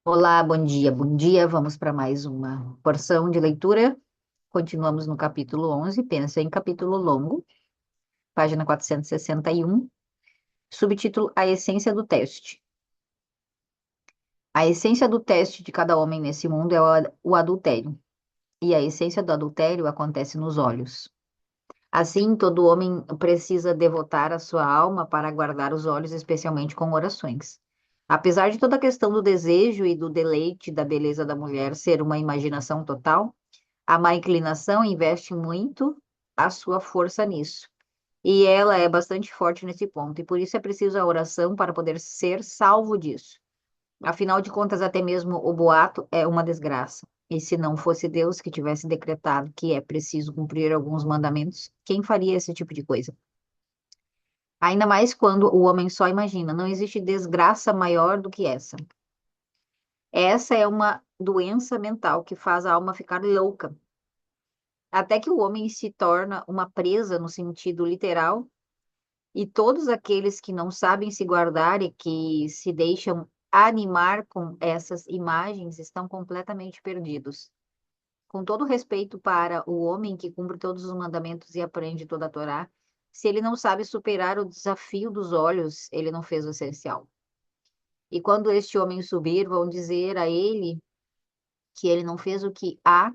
Olá, bom dia, bom dia. Vamos para mais uma porção de leitura. Continuamos no capítulo 11. Pensa em capítulo longo, página 461, subtítulo A Essência do Teste. A essência do teste de cada homem nesse mundo é o adultério, e a essência do adultério acontece nos olhos. Assim, todo homem precisa devotar a sua alma para guardar os olhos, especialmente com orações. Apesar de toda a questão do desejo e do deleite da beleza da mulher ser uma imaginação total, a má inclinação investe muito a sua força nisso. E ela é bastante forte nesse ponto, e por isso é preciso a oração para poder ser salvo disso. Afinal de contas, até mesmo o boato é uma desgraça. E se não fosse Deus que tivesse decretado que é preciso cumprir alguns mandamentos, quem faria esse tipo de coisa? Ainda mais quando o homem só imagina, não existe desgraça maior do que essa. Essa é uma doença mental que faz a alma ficar louca, até que o homem se torna uma presa no sentido literal, e todos aqueles que não sabem se guardar e que se deixam animar com essas imagens estão completamente perdidos. Com todo respeito para o homem que cumpre todos os mandamentos e aprende toda a Torá, se ele não sabe superar o desafio dos olhos, ele não fez o essencial. E quando este homem subir, vão dizer a ele que ele não fez o que há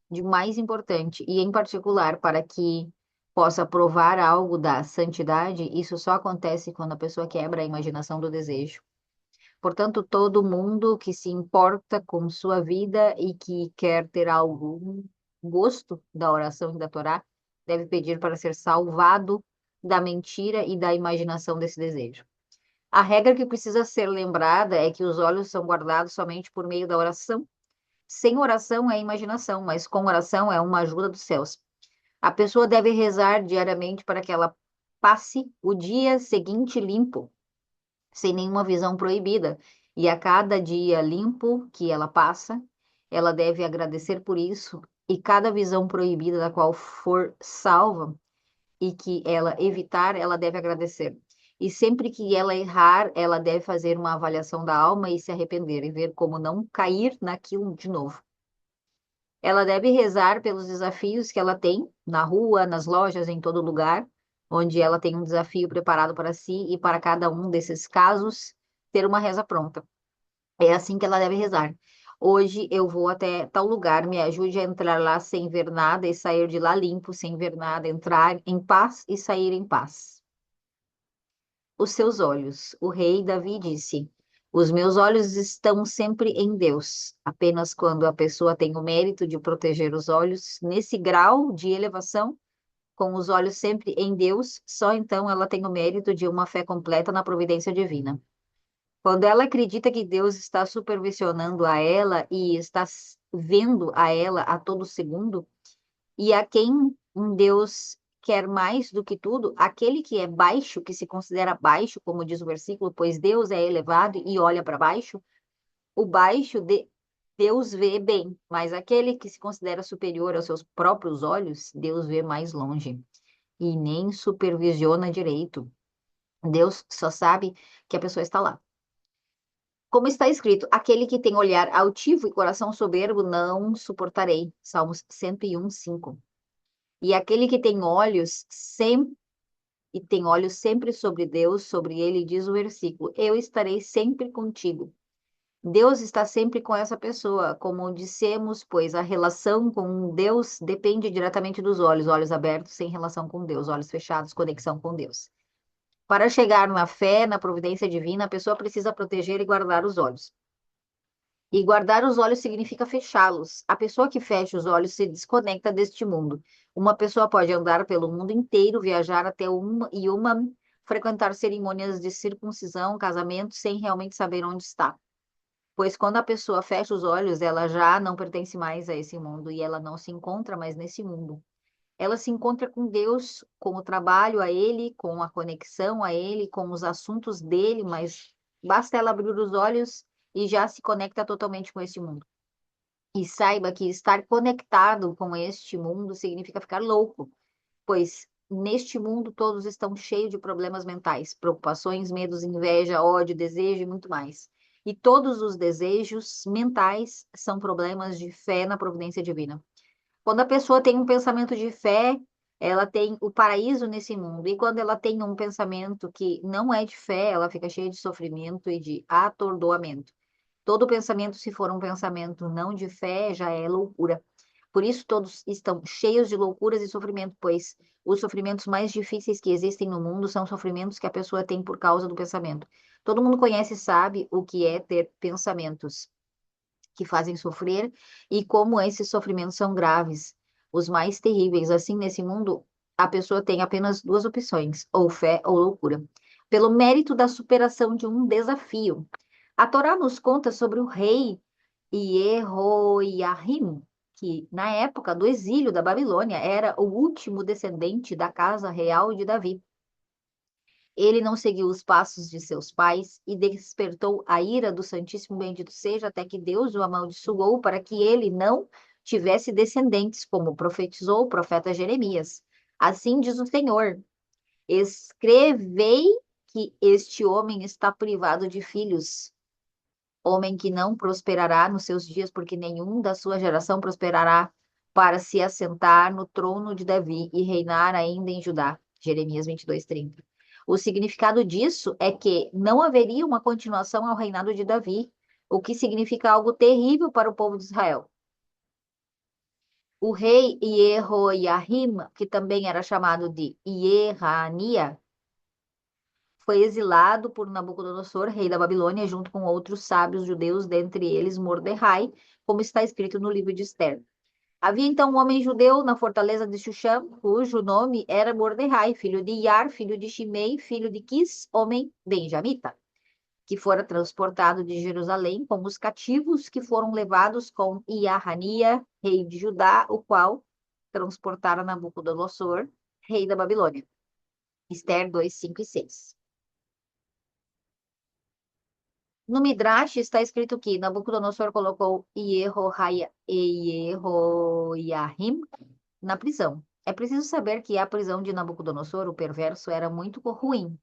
de mais importante, e em particular para que possa provar algo da santidade, isso só acontece quando a pessoa quebra a imaginação do desejo. Portanto, todo mundo que se importa com sua vida e que quer ter algum gosto da oração e da Torá, deve pedir para ser salvado da mentira e da imaginação desse desejo. A regra que precisa ser lembrada é que os olhos são guardados somente por meio da oração. Sem oração é imaginação, mas com oração é uma ajuda dos céus. A pessoa deve rezar diariamente para que ela passe o dia seguinte limpo, sem nenhuma visão proibida. E a cada dia limpo que ela passa, ela deve agradecer por isso. E cada visão proibida da qual for salva e que ela evitar, ela deve agradecer. E sempre que ela errar, ela deve fazer uma avaliação da alma e se arrepender e ver como não cair naquilo de novo. Ela deve rezar pelos desafios que ela tem na rua, nas lojas, em todo lugar, onde ela tem um desafio preparado para si e para cada um desses casos ter uma reza pronta. É assim que ela deve rezar. Hoje eu vou até tal lugar, me ajude a entrar lá sem ver nada e sair de lá limpo, sem ver nada, entrar em paz e sair em paz. Os seus olhos. O rei Davi disse: Os meus olhos estão sempre em Deus. Apenas quando a pessoa tem o mérito de proteger os olhos nesse grau de elevação, com os olhos sempre em Deus, só então ela tem o mérito de uma fé completa na providência divina. Quando ela acredita que Deus está supervisionando a ela e está vendo a ela a todo segundo, e a quem um Deus quer mais do que tudo, aquele que é baixo, que se considera baixo, como diz o versículo, pois Deus é elevado e olha para baixo, o baixo de Deus vê bem, mas aquele que se considera superior aos seus próprios olhos, Deus vê mais longe e nem supervisiona direito. Deus só sabe que a pessoa está lá. Como está escrito, aquele que tem olhar altivo e coração soberbo não suportarei. Salmos 101, 5. E aquele que tem olhos sempre sempre sobre Deus, sobre ele, diz o versículo: Eu estarei sempre contigo. Deus está sempre com essa pessoa, como dissemos, pois a relação com Deus depende diretamente dos olhos, olhos abertos sem relação com Deus, olhos fechados, conexão com Deus. Para chegar na fé, na providência divina, a pessoa precisa proteger e guardar os olhos. E guardar os olhos significa fechá-los. A pessoa que fecha os olhos se desconecta deste mundo. Uma pessoa pode andar pelo mundo inteiro, viajar até uma, frequentar cerimônias de circuncisão, casamento, sem realmente saber onde está. Pois quando a pessoa fecha os olhos, ela já não pertence mais a esse mundo e ela não se encontra mais nesse mundo. Ela se encontra com Deus, com o trabalho a Ele, com a conexão a Ele, com os assuntos dele, mas basta ela abrir os olhos e já se conecta totalmente com este mundo. E saiba que estar conectado com este mundo significa ficar louco, pois neste mundo todos estão cheios de problemas mentais, preocupações, medos, inveja, ódio, desejo e muito mais. E todos os desejos mentais são problemas de fé na providência divina. Quando a pessoa tem um pensamento de fé, ela tem o paraíso nesse mundo. E quando ela tem um pensamento que não é de fé, ela fica cheia de sofrimento e de atordoamento. Todo pensamento, se for um pensamento não de fé, já é loucura. Por isso, todos estão cheios de loucuras e sofrimento, pois os sofrimentos mais difíceis que existem no mundo são sofrimentos que a pessoa tem por causa do pensamento. Todo mundo conhece e sabe o que é ter pensamentos que fazem sofrer e como esses sofrimentos são graves, os mais terríveis. Assim, nesse mundo, a pessoa tem apenas duas opções, ou fé ou loucura. Pelo mérito da superação de um desafio. A Torá nos conta sobre o rei Jehoiarrim, que na época do exílio da Babilônia era o último descendente da casa real de Davi. Ele não seguiu os passos de seus pais e despertou a ira do Santíssimo Bendito seja, até que Deus o amaldiçoou para que ele não tivesse descendentes, como profetizou o profeta Jeremias. Assim diz o Senhor: escrevei que este homem está privado de filhos, homem que não prosperará nos seus dias, porque nenhum da sua geração prosperará para se assentar no trono de Davi e reinar ainda em Judá. Jeremias 22:30. O significado disso é que não haveria uma continuação ao reinado de Davi, o que significa algo terrível para o povo de Israel. O rei Jehoiarrim, que também era chamado de Ierania, foi exilado por Nabucodonosor, rei da Babilônia, junto com outros sábios judeus, dentre eles Mordecai, como está escrito no livro de Esther. Havia então um homem judeu na fortaleza de Xuxã, cujo nome era Mordecai, filho de Iar, filho de Shimei, filho de Quis, homem benjamita, que fora transportado de Jerusalém com os cativos que foram levados com Iahania, rei de Judá, o qual transportara Nabucodonosor, rei da Babilônia. Esther 2, 5 e 6. No Midrash está escrito que Nabucodonosor colocou Jehoiarrim na prisão. É preciso saber que a prisão de Nabucodonosor, o perverso, era muito ruim,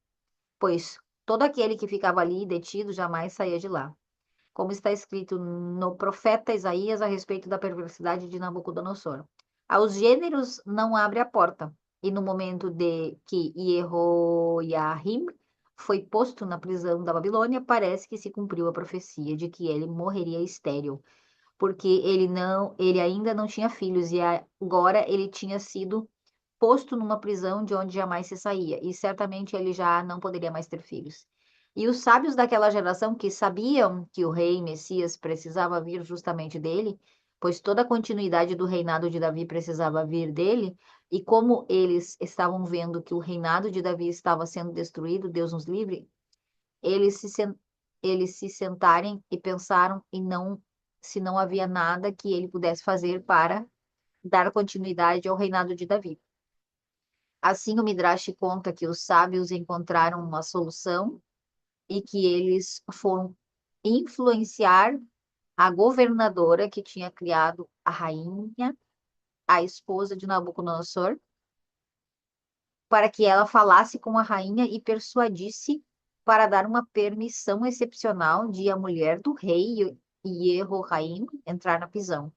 pois todo aquele que ficava ali detido jamais saía de lá. Como está escrito no profeta Isaías a respeito da perversidade de Nabucodonosor. Aos gêneros não abre a porta, e no momento de que Jehoiarrim foi posto na prisão da Babilônia, parece que se cumpriu a profecia de que ele morreria estéril, porque ele ainda não tinha filhos e agora ele tinha sido posto numa prisão de onde jamais se saía, e certamente ele já não poderia mais ter filhos. E os sábios daquela geração que sabiam que o rei Messias precisava vir justamente dele, pois toda a continuidade do reinado de Davi precisava vir dele, e como eles estavam vendo que o reinado de Davi estava sendo destruído, Deus nos livre, eles se, sen- eles se sentarem e pensaram em não, se não havia nada que ele pudesse fazer para dar continuidade ao reinado de Davi. Assim, o Midrash conta que os sábios encontraram uma solução e que eles foram influenciar a governadora que tinha criado a rainha, a esposa de Nabucodonosor, para que ela falasse com a rainha e persuadisse para dar uma permissão excepcional de a mulher do rei Jehoiarrim entrar na prisão,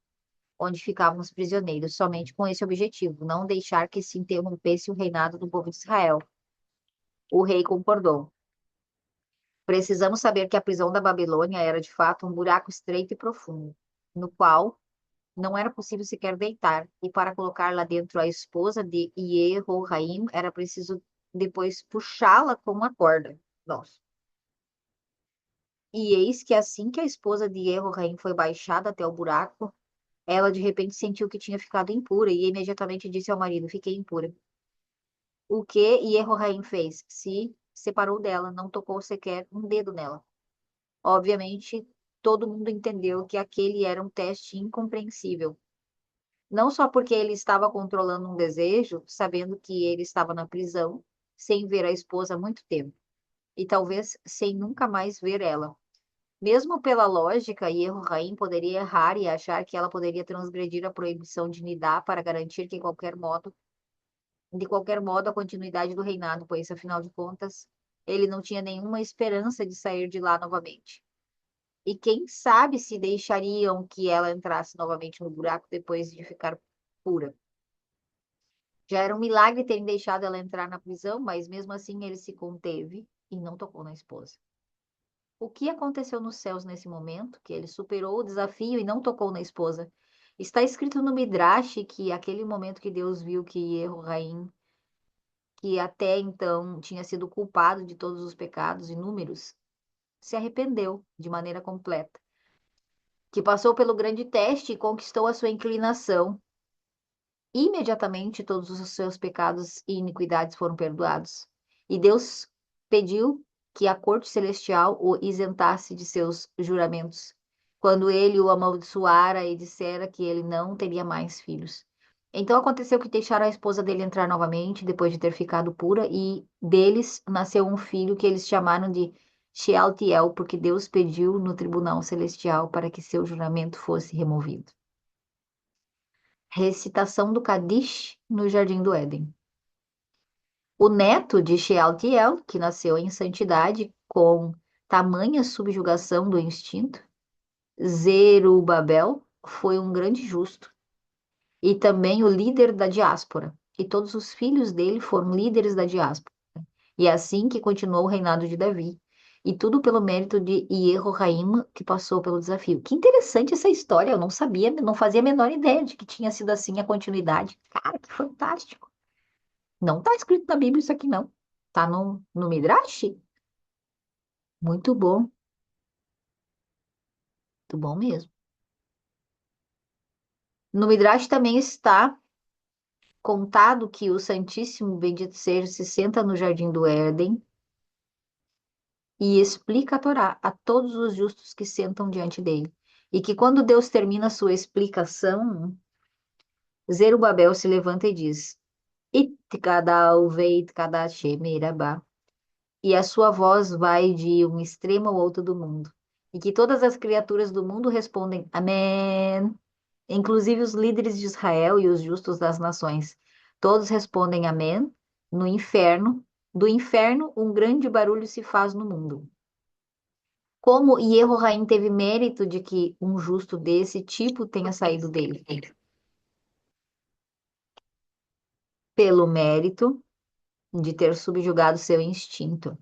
onde ficavam os prisioneiros, somente com esse objetivo, não deixar que se interrompesse o reinado do povo de Israel. O rei concordou. Precisamos saber que a prisão da Babilônia era de fato um buraco estreito e profundo, no qual não era possível sequer deitar, e para colocar lá dentro a esposa de Jehoiarrim era preciso depois puxá-la com uma corda. Nossa. E eis que assim que a esposa de Jehoiarrim foi baixada até o buraco, ela de repente sentiu que tinha ficado impura e imediatamente disse ao marido: Fiquei impura. O que Jehoiarrim fez? Se separou dela, não tocou sequer um dedo nela. Obviamente, todo mundo entendeu que aquele era um teste incompreensível. Não só porque ele estava controlando um desejo, sabendo que ele estava na prisão, sem ver a esposa há muito tempo, e talvez sem nunca mais ver ela. Mesmo pela lógica, Yehoraim poderia errar e achar que ela poderia transgredir a proibição de Nidá para garantir que, de qualquer modo, a continuidade do reinado, pois, afinal de contas, ele não tinha nenhuma esperança de sair de lá novamente. E quem sabe se deixariam que ela entrasse novamente no buraco depois de ficar pura. Já era um milagre terem deixado ela entrar na prisão, mas mesmo assim ele se conteve e não tocou na esposa. O que aconteceu nos céus nesse momento, que ele superou o desafio e não tocou na esposa? Está escrito no Midrash que aquele momento que Deus viu que Yehoraim, que até então tinha sido culpado de todos os pecados inúmeros, se arrependeu de maneira completa, que passou pelo grande teste e conquistou a sua inclinação. Imediatamente todos os seus pecados e iniquidades foram perdoados. E Deus pediu que a corte celestial o isentasse de seus juramentos, quando ele o amaldiçoara e dissera que ele não teria mais filhos. Então aconteceu que deixaram a esposa dele entrar novamente, depois de ter ficado pura, e deles nasceu um filho que eles chamaram de Shealtiel, porque Deus pediu no tribunal celestial para que seu juramento fosse removido. Recitação do Kadish no Jardim do Éden. O neto de Shealtiel, que nasceu em santidade, com tamanha subjugação do instinto, Zerubabel, foi um grande justo e também o líder da diáspora. E todos os filhos dele foram líderes da diáspora. E é assim que continuou o reinado de Davi. E tudo pelo mérito de Yehoraim, que passou pelo desafio. Que interessante essa história, eu não sabia, não fazia a menor ideia de que tinha sido assim a continuidade. Cara, que fantástico. Não está escrito na Bíblia isso aqui, não. Tá no Midrash? Muito bom mesmo. No Midrash também está contado que o Santíssimo Bendito seja se senta no jardim do Éden e explica a Torá a todos os justos que sentam diante dele. E que quando Deus termina a sua explicação, Zerubabel se levanta e diz: Itkadal veitkada shemerabá. E a sua voz vai de um extremo ao outro do mundo. E que todas as criaturas do mundo respondem Amém, inclusive os líderes de Israel e os justos das nações. Todos respondem Amém. No inferno, do inferno, um grande barulho se faz no mundo. Como Yehoraim teve mérito de que um justo desse tipo tenha saído dele? Pelo mérito de ter subjugado seu instinto.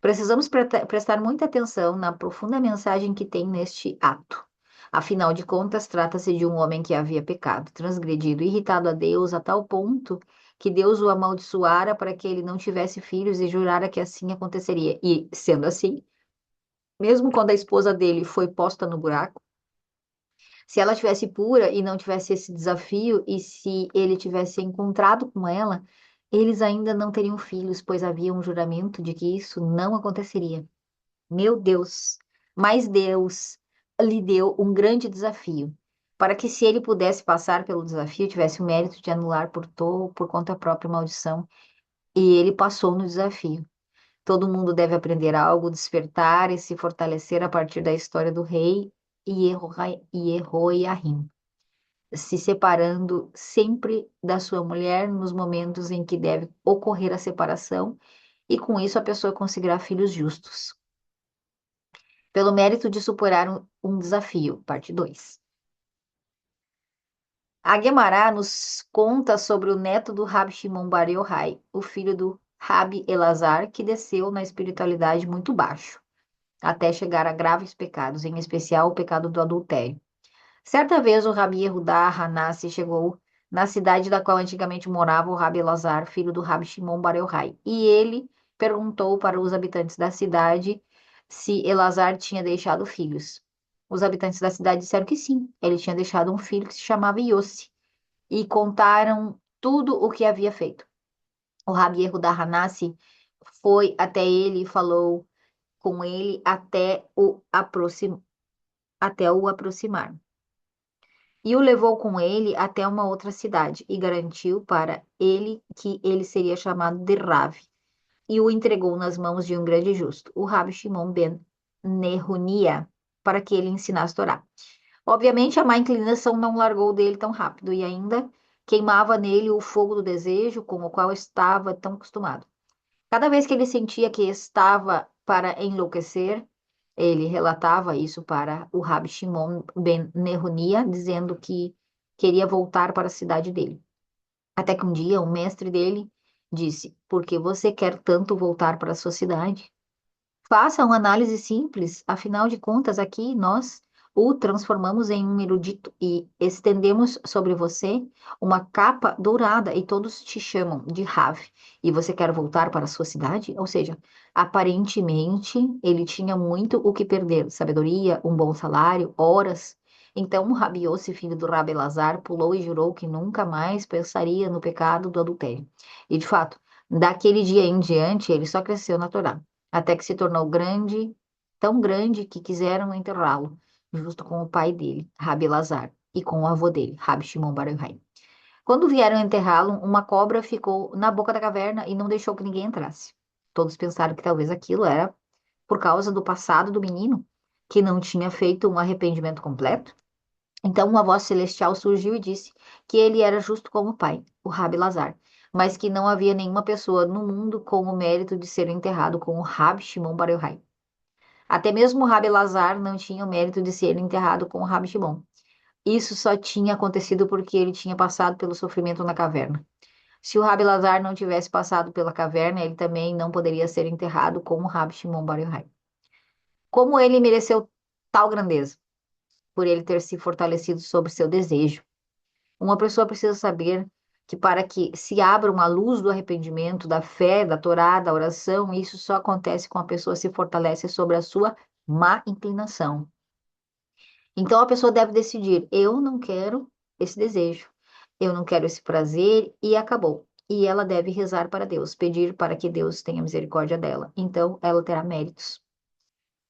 Precisamos prestar muita atenção na profunda mensagem que tem neste ato. Afinal de contas, trata-se de um homem que havia pecado, transgredido, irritado a Deus a tal ponto que Deus o amaldiçoara para que ele não tivesse filhos e jurara que assim aconteceria. E, sendo assim, mesmo quando a esposa dele foi posta no buraco, se ela tivesse pura e não tivesse esse desafio, e se ele tivesse encontrado com ela, eles ainda não teriam filhos, pois havia um juramento de que isso não aconteceria. Meu Deus! Mas Deus lhe deu um grande desafio, para que se ele pudesse passar pelo desafio, tivesse o mérito de anular por conta própria a maldição, e ele passou no desafio. Todo mundo deve aprender algo, despertar e se fortalecer a partir da história do rei Jehoiarrim, se separando sempre da sua mulher nos momentos em que deve ocorrer a separação, e com isso a pessoa conseguirá filhos justos. Pelo mérito de superar um desafio, parte 2. A Guemará nos conta sobre o neto do Rabi Shimon Bar Yochai, o filho do Rabi Elazar, que desceu na espiritualidade muito baixo, até chegar a graves pecados, em especial o pecado do adultério. Certa vez o Rabi Yehudá Hanassi chegou na cidade da qual antigamente morava o Rabi Elazar, filho do Rabi Shimon Bar Yochai, e ele perguntou para os habitantes da cidade se Elazar tinha deixado filhos. Os habitantes da cidade disseram que sim, ele tinha deixado um filho que se chamava Yossi, e contaram tudo o que havia feito. O Rabi Yehudá Hanassi foi até ele e falou com ele até o aproximar. E o levou com ele até uma outra cidade, e garantiu para ele que ele seria chamado de Rav, e o entregou nas mãos de um grande justo, o Rabi Shimon ben Nehunia, para que ele ensinasse a Torá. Obviamente, a má inclinação não largou dele tão rápido, e ainda queimava nele o fogo do desejo com o qual estava tão acostumado. Cada vez que ele sentia que estava para enlouquecer, Ele relatava isso para o Rabi Shimon ben Nehunia, dizendo que queria voltar para a cidade dele. Até que um dia o mestre dele disse: Por que você quer tanto voltar para a sua cidade? Faça uma análise simples, afinal de contas, aqui nós o transformamos em um erudito e estendemos sobre você uma capa dourada e todos te chamam de Rav. E você quer voltar para a sua cidade? Ou seja, aparentemente ele tinha muito o que perder: sabedoria, um bom salário, horas. Então, Rabi Yossi, filho do Rabi Elazar, pulou e jurou que nunca mais pensaria no pecado do adultério. E, de fato, daquele dia em diante, ele só cresceu na Torá até que se tornou grande, tão grande que quiseram enterrá-lo, justo com o pai dele, Rabi Lazar, e com o avô dele, Rabi Shimon Bar Yochai. Quando vieram enterrá-lo, uma cobra ficou na boca da caverna e não deixou que ninguém entrasse. Todos pensaram que talvez aquilo era por causa do passado do menino, que não tinha feito um arrependimento completo. Então uma voz celestial surgiu e disse que ele era justo como o pai, o Rabi Lazar, mas que não havia nenhuma pessoa no mundo com o mérito de ser enterrado com o Rabi Shimon Bar Yochai. Até mesmo o Rabi Lazar não tinha o mérito de ser enterrado com o Rabi Shimon. Isso só tinha acontecido porque ele tinha passado pelo sofrimento na caverna. Se o Rabi Lazar não tivesse passado pela caverna, ele também não poderia ser enterrado com o Rabi Shimon Bar Yochai. Como ele mereceu tal grandeza? Por ele ter se fortalecido sobre seu desejo. Uma pessoa precisa saber que para que se abra uma luz do arrependimento, da fé, da Torá, da oração, isso só acontece quando a pessoa se fortalece sobre a sua má inclinação. Então a pessoa deve decidir: eu não quero esse desejo, eu não quero esse prazer e acabou. E ela deve rezar para Deus, pedir para que Deus tenha misericórdia dela. Então ela terá méritos.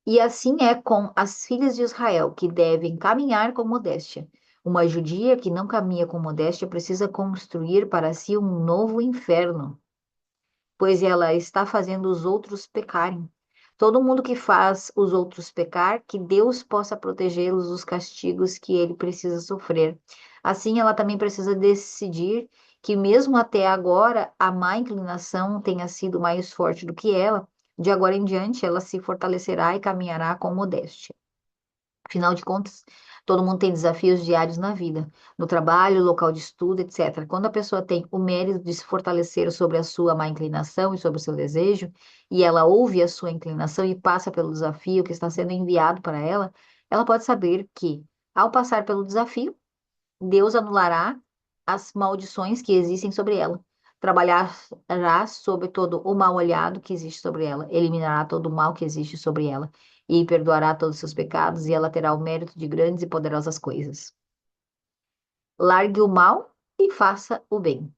E assim é com as filhas de Israel, que devem caminhar com modéstia. Uma judia que não caminha com modéstia precisa construir para si um novo inferno, pois ela está fazendo os outros pecarem. Todo mundo que faz os outros pecar, que Deus possa protegê-los dos castigos que ele precisa sofrer. Assim, ela também precisa decidir que, mesmo até agora, a má inclinação tenha sido mais forte do que ela, de agora em diante, ela se fortalecerá e caminhará com modéstia. Afinal de contas, todo mundo tem desafios diários na vida, no trabalho, local de estudo, etc. Quando a pessoa tem o mérito de se fortalecer sobre a sua má inclinação e sobre o seu desejo, e ela ouve a sua inclinação e passa pelo desafio que está sendo enviado para ela, ela pode saber que, ao passar pelo desafio, Deus anulará as maldições que existem sobre ela. Trabalhará sobre todo o mal olhado que existe sobre ela, eliminará todo o mal que existe sobre ela, e perdoará todos os seus pecados, e ela terá o mérito de grandes e poderosas coisas. Largue o mal e faça o bem.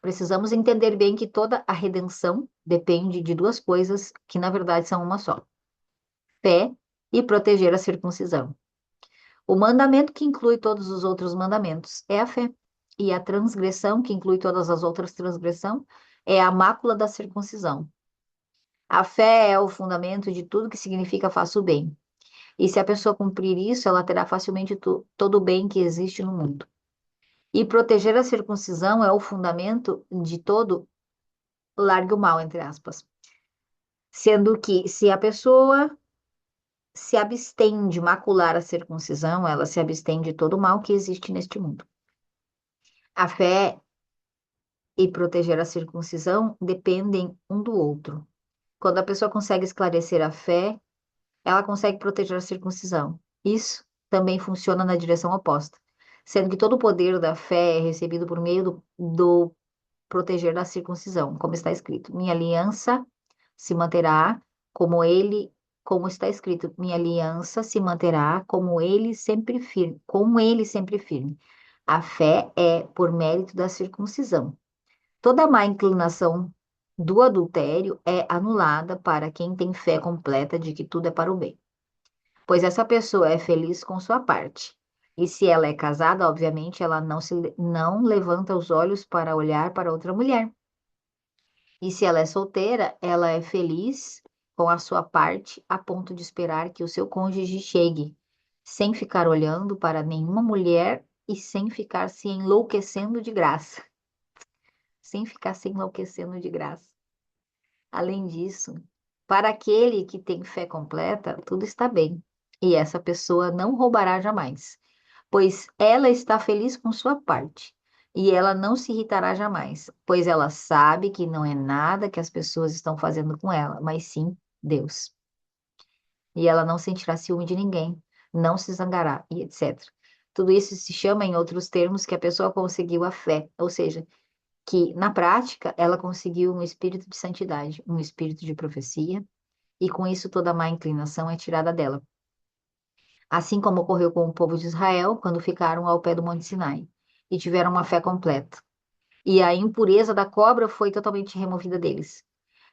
Precisamos entender bem que toda a redenção depende de duas coisas que, na verdade, são uma só: fé e proteger a circuncisão. O mandamento que inclui todos os outros mandamentos é a fé. E a transgressão que inclui todas as outras transgressões é a mácula da circuncisão. A fé é o fundamento de tudo que significa faça o bem. E se a pessoa cumprir isso, ela terá facilmente todo o bem que existe no mundo. E proteger a circuncisão é o fundamento de todo largue o mal, entre aspas. Sendo que se a pessoa se abstém de macular a circuncisão, ela se abstém de todo o mal que existe neste mundo. A fé e proteger a circuncisão dependem um do outro. Quando a pessoa consegue esclarecer a fé, ela consegue proteger a circuncisão. Isso também funciona na direção oposta, sendo que todo o poder da fé é recebido por meio do proteger da circuncisão, como está escrito: minha aliança se manterá como está escrito, minha aliança se manterá como ele sempre firme. A fé é por mérito da circuncisão. Toda má inclinação do adultério é anulada para quem tem fé completa de que tudo é para o bem, pois essa pessoa é feliz com sua parte. E se ela é casada, obviamente, ela não levanta os olhos para olhar para outra mulher. E se ela é solteira, ela é feliz com a sua parte a ponto de esperar que o seu cônjuge chegue, sem ficar olhando para nenhuma mulher e sem ficar se enlouquecendo de graça. Sem ficar se enlouquecendo de graça. Além disso, Para aquele que tem fé completa, tudo está bem, e essa pessoa não roubará jamais, pois ela está feliz com sua parte, e ela não se irritará jamais, pois ela sabe que não é nada que as pessoas estão fazendo com ela, mas sim Deus. E ela não sentirá ciúme de ninguém, não se zangará, e etc. Tudo isso se chama, em outros termos, que a pessoa conseguiu a fé, ou seja, que na prática ela conseguiu um espírito de santidade, um espírito de profecia, e com isso toda má inclinação é tirada dela. Assim como ocorreu com o povo de Israel quando ficaram ao pé do Monte Sinai e tiveram uma fé completa. E a impureza da cobra foi totalmente removida deles.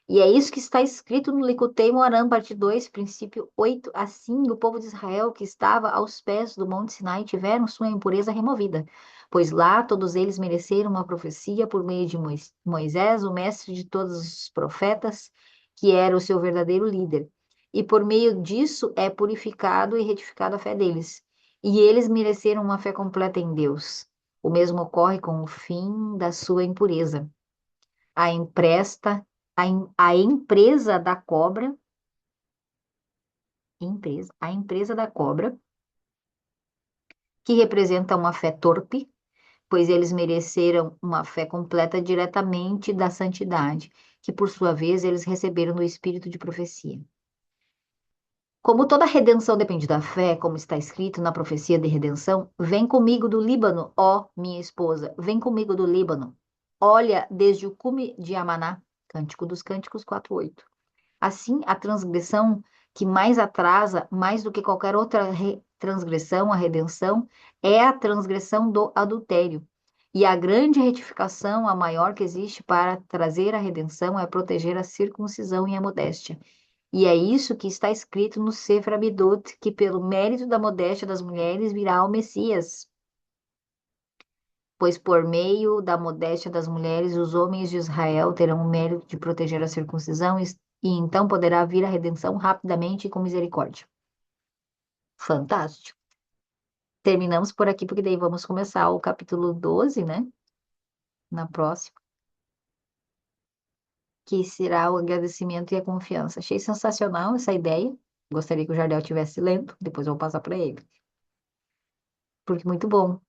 E é isso que está escrito no Likutei Moaran, parte 2, princípio 8. Assim, o povo de Israel que estava aos pés do Monte Sinai tiveram sua impureza removida, pois lá todos eles mereceram uma profecia por meio de Moisés, o mestre de todos os profetas, que era o seu verdadeiro líder. E por meio disso é purificado e retificado a fé deles. E eles mereceram uma fé completa em Deus. O mesmo ocorre com o fim da sua impureza. A empresta a empresa da cobra, a empresa da cobra, que representa uma fé torpe, pois eles mereceram uma fé completa diretamente da santidade, que por sua vez eles receberam do espírito de profecia. Como toda redenção depende da fé, como está escrito na profecia de redenção, vem comigo do Líbano, ó minha esposa, vem comigo do Líbano. Olha desde o cume de Amaná, Cântico dos Cânticos 4:8. Assim, a transgressão que mais atrasa, mais do que qualquer outra transgressão, a redenção, é a transgressão do adultério. E a grande retificação, a maior que existe para trazer a redenção, é proteger a circuncisão e a modéstia. E é isso que está escrito no Sefer Abidot, que pelo mérito da modéstia das mulheres virá o Messias. Pois por meio da modéstia das mulheres, os homens de Israel terão o mérito de proteger a circuncisão e então poderá vir a redenção rapidamente e com misericórdia. Fantástico. Terminamos por aqui, porque daí vamos começar o capítulo 12, né? Na próxima, que será o agradecimento e a confiança. Achei sensacional essa ideia. Gostaria que o Jardel tivesse lendo, depois eu vou passar para ele. Porque muito bom.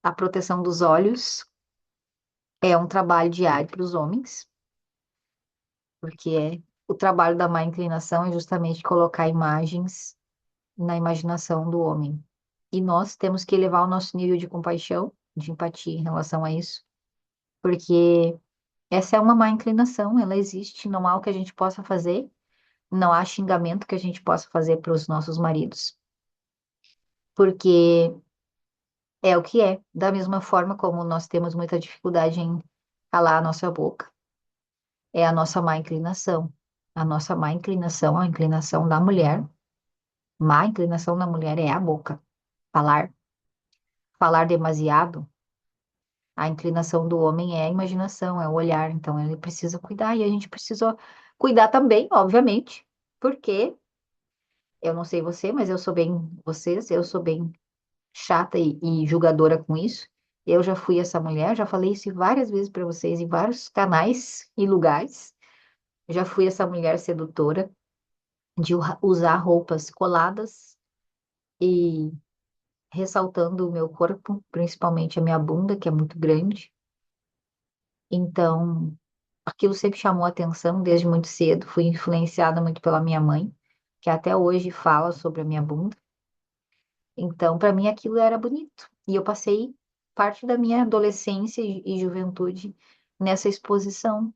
A proteção dos olhos é um trabalho diário para os homens, porque o trabalho da má inclinação é justamente colocar imagens na imaginação do homem. E nós temos que elevar o nosso nível de compaixão, de empatia em relação a isso, porque essa é uma má inclinação, ela existe, não há o que a gente possa fazer, não há xingamento que a gente possa fazer para os nossos maridos, porque é o que é, da mesma forma como nós temos muita dificuldade em calar a nossa boca, é a nossa má inclinação. A nossa má inclinação, a inclinação da mulher, má inclinação da mulher é a boca, falar. Falar demasiado, a inclinação do homem é a imaginação, é o olhar, então ele precisa cuidar e a gente precisa cuidar também, obviamente, porque eu não sei você, mas eu sou bem chata e julgadora com isso. Eu já fui essa mulher, já falei isso várias vezes para vocês em vários canais e lugares. Eu já fui essa mulher sedutora de usar roupas coladas e ressaltando o meu corpo, principalmente a minha bunda, que é muito grande. Então, aquilo sempre chamou atenção desde muito cedo. Fui influenciada muito pela minha mãe, que até hoje fala sobre a minha bunda. Então, para mim, aquilo era bonito. E eu passei parte da minha adolescência e juventude nessa exposição.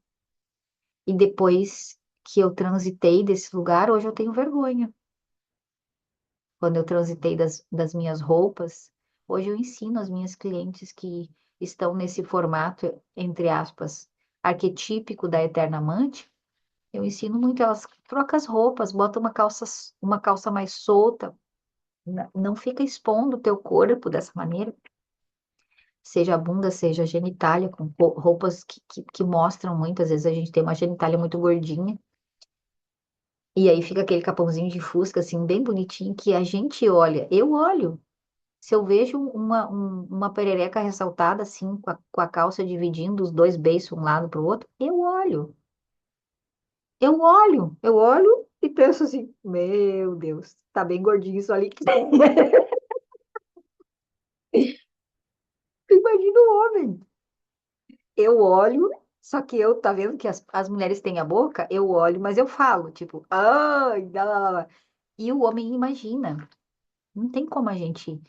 E depois que eu transitei desse lugar, hoje eu tenho vergonha. Quando eu transitei das minhas roupas, hoje eu ensino as minhas clientes que estão nesse formato, entre aspas, arquetípico da eterna amante. Eu ensino muito, elas trocam as roupas, bota uma calça mais solta, não fica expondo o teu corpo dessa maneira, seja a bunda, seja a genitália, com roupas que mostram muito, às vezes a gente tem uma genitália muito gordinha, e aí fica aquele capãozinho de fusca, assim, bem bonitinho, que a gente olha, eu olho, se eu vejo uma perereca ressaltada, assim, com a calça dividindo os dois beiços um lado para o outro, eu olho. Eu olho e penso assim, meu Deus, tá bem gordinho isso ali. Imagina o homem. Eu olho, só que eu, tá vendo que as mulheres têm a boca? Eu olho, mas eu falo, tipo, ai, lá, lá, lá, lá. E o homem imagina. Não tem como a gente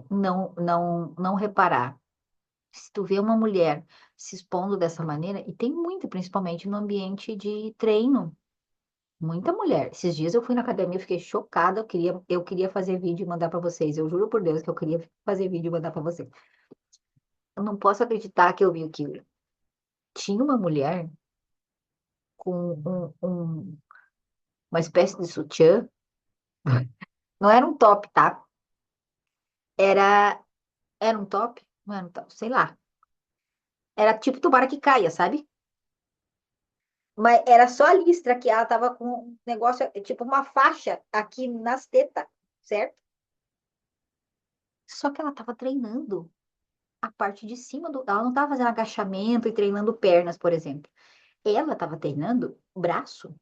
não reparar. Se tu vê uma mulher se expondo dessa maneira, e tem muita, principalmente no ambiente de treino, muita mulher. Esses dias eu fui na academia, eu fiquei chocada, eu queria fazer vídeo e mandar para vocês. Eu juro por Deus que eu queria fazer vídeo e mandar para vocês. Eu não posso acreditar que eu vi aquilo. Tinha uma mulher com uma espécie de sutiã, não era um top, tá? Era, era um top? Não era um top, sei lá. Era tipo tomara que caia, sabe? Mas era só a listra que ela tava com um negócio, tipo uma faixa aqui nas tetas, certo? Só que ela tava treinando a parte de cima do. Ela não tava fazendo agachamento e treinando pernas, por exemplo. Ela tava treinando o braço.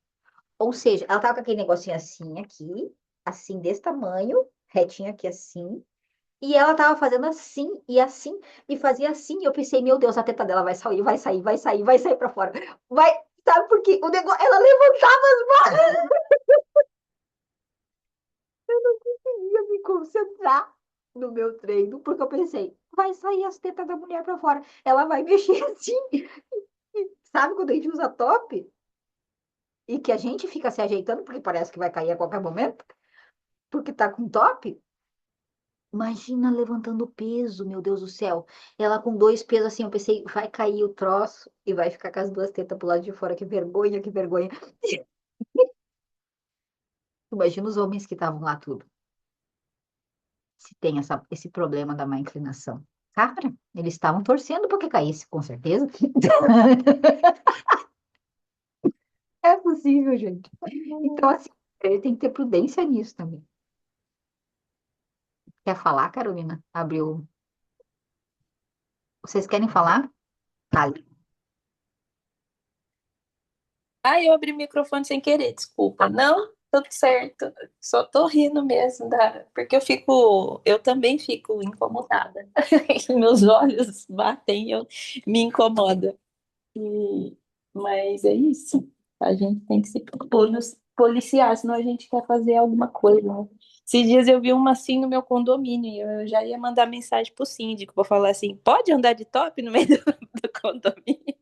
Ou seja, ela tava com aquele negocinho assim aqui, assim desse tamanho, retinho aqui assim. E ela tava fazendo assim, e fazia assim. E eu pensei, meu Deus, a teta dela vai sair, vai sair, vai sair, vai sair pra fora. Vai, sabe por quê? O negócio, ela levantava as mãos. Ia me concentrar no meu treino, porque eu pensei, vai sair as tetas da mulher pra fora. Ela vai mexer assim. Sabe quando a gente usa top? E que a gente fica se ajeitando, porque parece que vai cair a qualquer momento, porque tá com top? Imagina levantando peso, meu Deus do céu. Ela com dois pesos assim, eu pensei, vai cair o troço e vai ficar com as duas tetas pro lado de fora. Que vergonha, que vergonha. Imagina os homens que estavam lá tudo. Se tem esse problema da má inclinação. Cara, eles estavam torcendo para que caísse, com certeza. É possível, gente. Então, assim, ele tem que ter prudência nisso também. Quer falar, Carolina? Abriu. Vocês querem falar? Fale. Ah, eu abri o microfone sem querer, desculpa. Não, tudo certo. Só tô rindo mesmo, porque eu também fico incomodada. Meus olhos batem, eu me incomoda. E- Mas é isso. A gente tem que se policiar, senão a gente quer fazer alguma coisa, né? Esses dias eu vi uma assim no meu condomínio e eu já ia mandar mensagem pro síndico para falar assim: pode andar de top no meio do condomínio?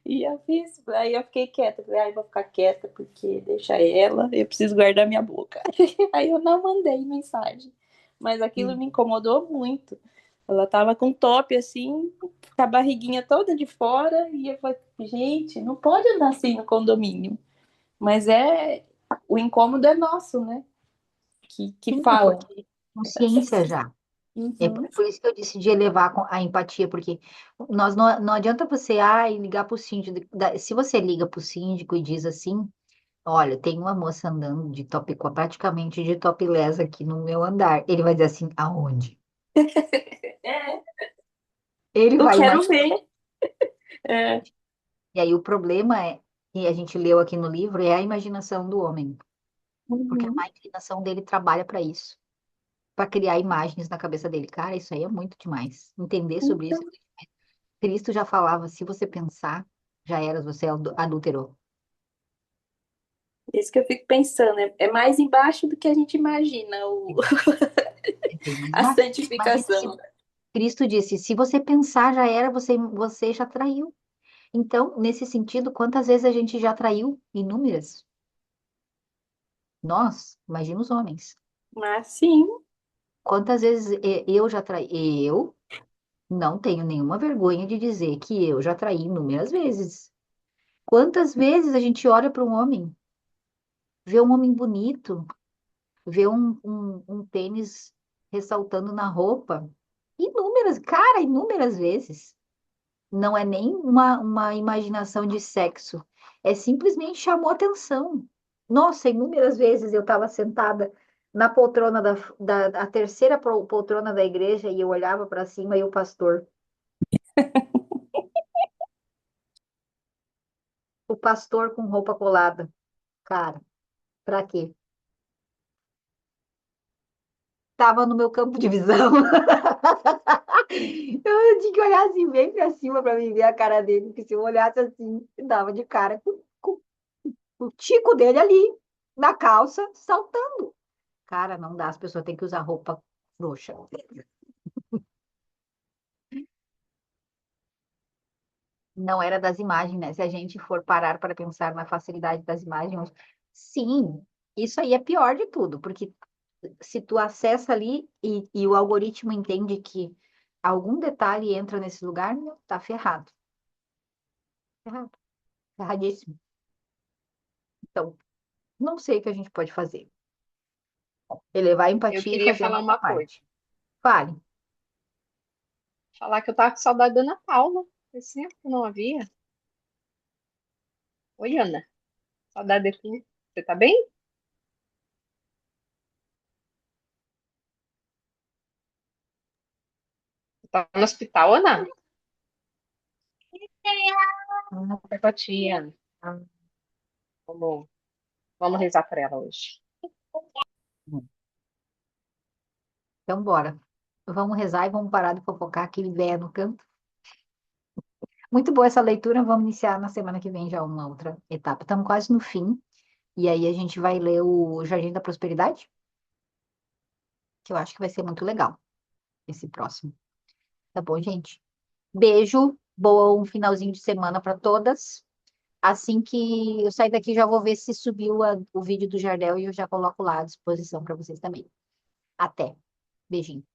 E eu fiz, aí eu fiquei quieta, falei, ai, vou ficar quieta porque deixa ela, eu preciso guardar minha boca. Aí eu não mandei mensagem, mas aquilo me incomodou muito. Ela tava com top assim, com a barriguinha toda de fora, e eu falei, gente, não pode andar assim no condomínio. Mas o incômodo é nosso, né? Que Sim, é fala. porque consciência já. É Uhum. por isso que eu decidi elevar a empatia, porque não adianta você ligar para o síndico. Se você liga para o síndico e diz assim, olha, tem uma moça andando de praticamente de topless aqui no meu andar. Ele vai dizer assim, aonde? É, Ele eu vai quero imaginar. ver. É. E aí o problema é, e a gente leu aqui no livro, é a imaginação do homem. Porque a má Uhum. inclinação dele trabalha para isso, para criar imagens na cabeça dele. Cara, isso aí é muito demais. Entender sobre isso. Então, Cristo já falava, se você pensar, já eras, você adulterou. isso que eu fico pensando, é mais embaixo do que a gente imagina, É bem mais a baixo. Imagina se santificação. Cristo disse, se você pensar, já era, você já traiu. Então, nesse sentido, quantas vezes a gente já traiu? Inúmeras. Nós, imagina os homens. Mas sim, Quantas vezes eu já traí? Eu não tenho nenhuma vergonha de dizer que eu já traí inúmeras vezes. Quantas vezes a gente olha para um homem, vê um homem bonito, vê um tênis ressaltando na roupa? Inúmeras, cara, inúmeras vezes. Não é nem uma imaginação de sexo, é simplesmente chamou atenção. Nossa, inúmeras vezes eu estava sentada na poltrona da terceira poltrona da igreja e eu olhava para cima e o pastor. O pastor com roupa colada. Cara, pra quê? Tava no meu campo de visão. Eu tinha que olhar assim bem pra cima pra mim ver a cara dele, porque se eu olhasse assim, dava de cara com o tico dele ali, na calça, saltando. Cara, não dá, as pessoas têm que usar roupa frouxa. Não era das imagens, né? Se a gente for parar para pensar na facilidade das imagens, sim, isso aí é pior de tudo, porque se tu acessa ali e o algoritmo entende que algum detalhe entra nesse lugar, meu, tá ferrado. Ferrado, ferradíssimo. Então, não sei o que a gente pode fazer. Elevar a Eu empatia e queria fazer a falar nossa uma coisa. parte. Fale. Falar que eu tava com saudade da Ana Paula. Faz tempo que não havia. Oi, Ana. Saudade de tu. Você tá bem? Tá no hospital, Ana? Tá com a tia. Ah, vamos, vamos rezar por ela hoje. Então, bora. Vamos rezar e vamos parar de fofocar aquele véia no canto. Muito boa essa leitura. Vamos iniciar na semana que vem já uma outra etapa. Estamos quase no fim. E aí a gente vai ler o Jardim da Prosperidade, que eu acho que vai ser muito legal esse próximo. Tá bom, gente? Beijo. Boa um finalzinho de semana para todas. Assim que eu sair daqui, já vou ver se subiu o vídeo do Jardel e eu já coloco lá à disposição para vocês também. Até. Beijinho.